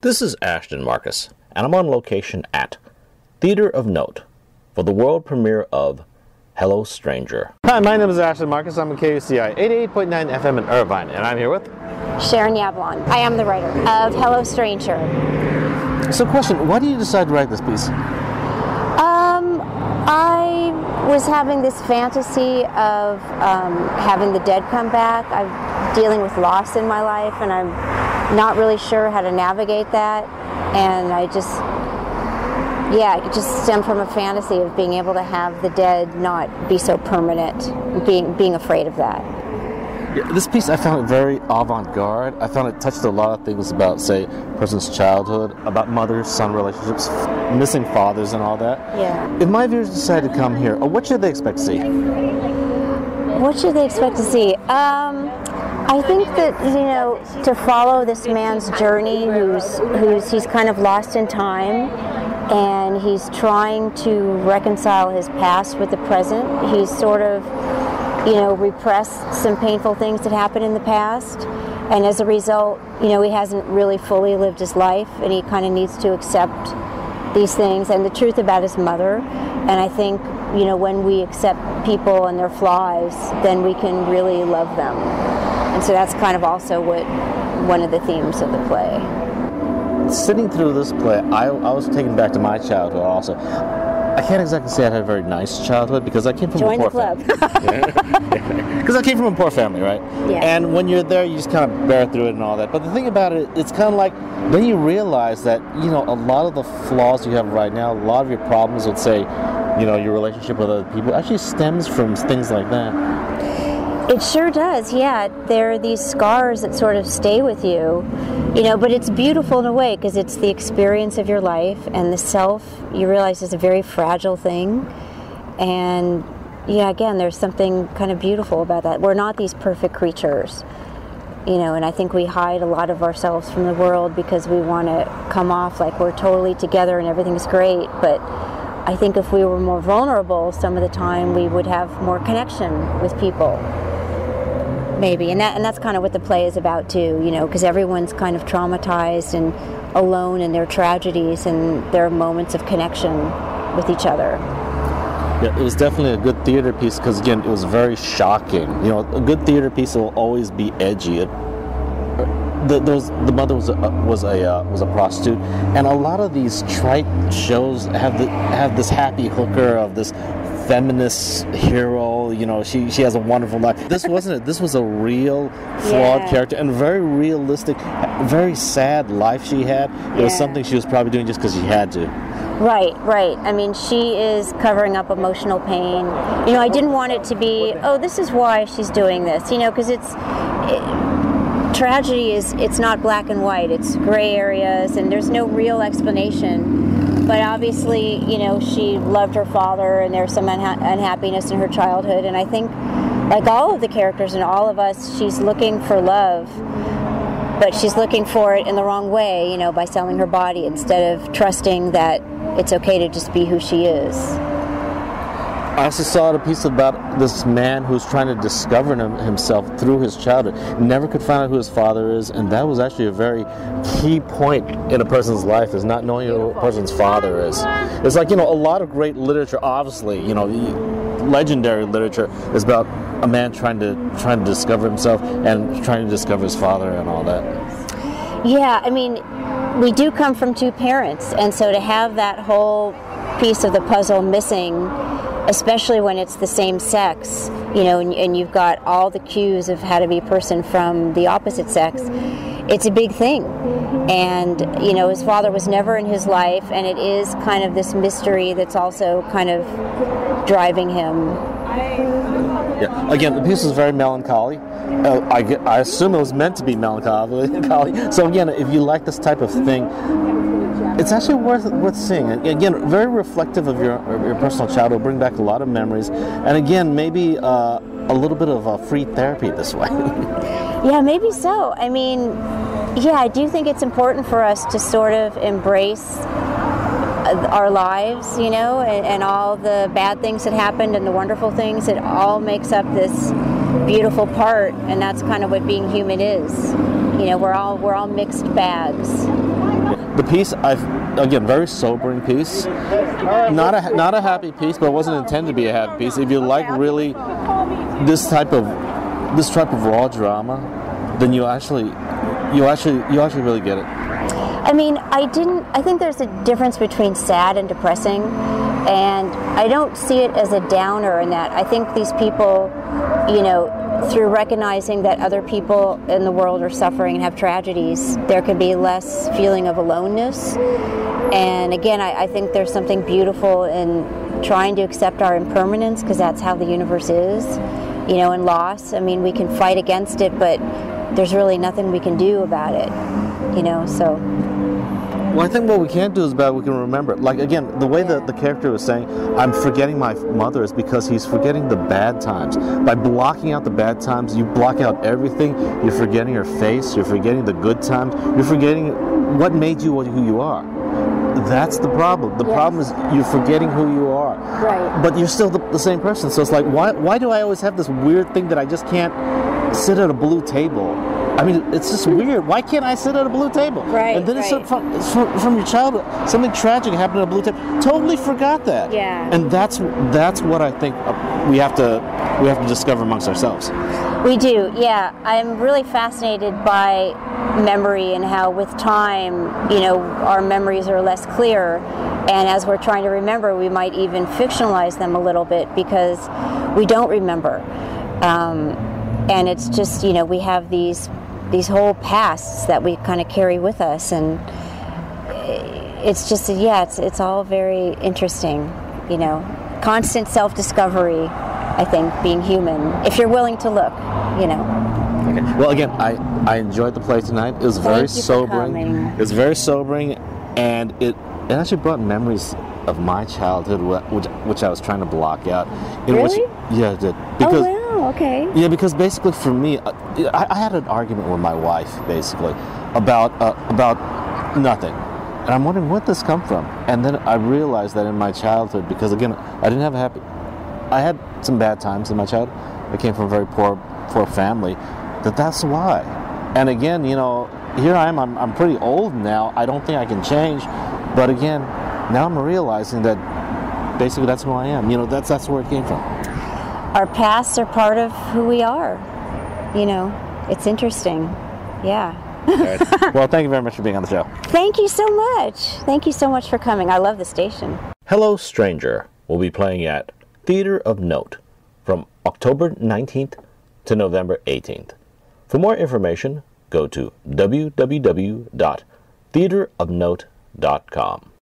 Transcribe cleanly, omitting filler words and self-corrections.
This is Ashton Marcus, and I'm on location at Theater of Note for the world premiere of Hello Stranger. Hi, my name is Ashton Marcus. I'm at KUCI 88.9 FM in Irvine, and I'm here with Sharon Yablon. I am the writer of Hello Stranger. So question, why did you decide to write this piece? I was having this fantasy of having the dead come back. I'm dealing with loss in my life, and I'm not really sure how to navigate that. And it just stemmed from a fantasy of being able to have the dead not be so permanent, being afraid of that. Yeah, this piece, I found it very avant-garde. I found it touched a lot of things about, say, a person's childhood, about mother-son relationships, missing fathers and all that. Yeah. If my viewers decide to come here, what should they expect to see? What should they expect to see? I think that, to follow this man's journey he's kind of lost in time, and he's trying to reconcile his past with the present. He's sort of, repressed some painful things that happened in the past, and as a result, he hasn't really fully lived his life, and he kind of needs to accept these things and the truth about his mother. And I think, when we accept people and their flaws, then we can really love them. And so that's kind of also one of the themes of the play. Sitting through this play, I was taken back to my childhood also. I can't exactly say I had a very nice childhood because I came from a poor family. Because I came from a poor family, right? Yeah. And when you're there, you just kind of bear through it and all that. But the thing about it, it's kind of like, then you realize that, a lot of the flaws you have right now, a lot of your problems with, say, your relationship with other people actually stems from things like that. It sure does, yeah. There are these scars that sort of stay with you, but it's beautiful in a way because it's the experience of your life, and the self, you realize, is a very fragile thing. And again, there's something kind of beautiful about that. We're not these perfect creatures, and I think we hide a lot of ourselves from the world because we want to come off like we're totally together and everything's great. But I think if we were more vulnerable some of the time, we would have more connection with people. Maybe, and that's kind of what the play is about too, because everyone's kind of traumatized and alone in their tragedies, and their moments of connection with each other. Yeah, it was definitely a good theater piece because, again, it was very shocking. A good theater piece will always be edgy. The mother was a prostitute, and a lot of these trite shows have this happy hooker of this feminist hero. She has a wonderful life. This wasn't it. This was a real flawed character and very realistic, very sad life she had. It was something she was probably doing just because she had to. Right. I mean, she is covering up emotional pain. I didn't want it to be, this is why she's doing this, because tragedy it's not black and white. It's gray areas, and there's no real explanation. But obviously, she loved her father, and there's some unhappiness in her childhood. And I think, like all of the characters and all of us, she's looking for love, but she's looking for it in the wrong way, by selling her body instead of trusting that it's okay to just be who she is. I also saw a piece about this man who's trying to discover himself through his childhood. Never could find out who his father is, and that was actually a very key point in a person's life, is not knowing who a person's father is. It's like, a lot of great literature, obviously, legendary literature is about a man trying to discover himself and trying to discover his father and all that. Yeah, I mean, we do come from two parents, and so to have that whole piece of the puzzle missing, especially when it's the same sex, and you've got all the cues of how to be a person from the opposite sex, it's a big thing. And, his father was never in his life, and it is kind of this mystery that's also kind of driving him. Yeah. Again, the piece was very melancholy. I assume it was meant to be melancholy. So again, if you like this type of thing, it's actually worth seeing. Again, very reflective of your personal childhood, bring back a lot of memories, and again, maybe a little bit of free therapy this way. Yeah, maybe so. I mean, I do think it's important for us to sort of embrace our lives, and all the bad things that happened and the wonderful things. It all makes up this beautiful part, and that's kind of what being human is. We're all mixed bags. the piece, again, very sobering piece. Not a happy piece, but it wasn't intended to be a happy piece. If you like really this type of raw drama, then you actually really get it. I mean, I think there's a difference between sad and depressing, and I don't see it as a downer in that. I think these people, through recognizing that other people in the world are suffering and have tragedies, there could be less feeling of aloneness. And again, I think there's something beautiful in trying to accept our impermanence, because that's how the universe is, and loss. I mean, we can fight against it, but there's really nothing we can do about it, so. Well, I think what we can't do is we can remember it. Like, again, the way that the character was saying, I'm forgetting my mother, is because he's forgetting the bad times. By blocking out the bad times, you block out everything. You're forgetting her face. You're forgetting the good times. You're forgetting what made you who you are. That's the problem. The problem is you're forgetting who you are. Right. But you're still the same person. So it's like, why do I always have this weird thing that I just can't sit at a blue table? I mean, it's just weird. Why can't I sit at a blue table? Right. And then it's from your childhood, something tragic happened at a blue table. Totally forgot that. Yeah. And that's what I think we have to discover amongst ourselves. We do, yeah. I'm really fascinated by memory and how with time, our memories are less clear. And as we're trying to remember, we might even fictionalize them a little bit because we don't remember. And it's just, we have these whole pasts that we kind of carry with us. And it's just, it's all very interesting, Constant self-discovery, I think, being human, if you're willing to look, Okay. Well, again, I enjoyed the play tonight. It was very sobering. It was very sobering, and it actually brought memories of my childhood, which I was trying to block out. Really? Yeah, it did. Because, oh, wow, okay. Yeah, because basically for me, I had an argument with my wife, basically, about nothing. And I'm wondering, where did this come from? And then I realized that in my childhood, because again, I had some bad times in my childhood. I came from a very poor family. That's why. And again, here I am. I'm pretty old now. I don't think I can change. But again, now I'm realizing that basically that's who I am. That's where it came from. Our pasts are part of who we are. It's interesting. Yeah. Right. Well, thank you very much for being on the show. Thank you so much. Thank you so much for coming. I love the station. Hello, Stranger will be playing at Theater of Note from October 19th to November 18th. For more information, go to www.theaterofnote.com.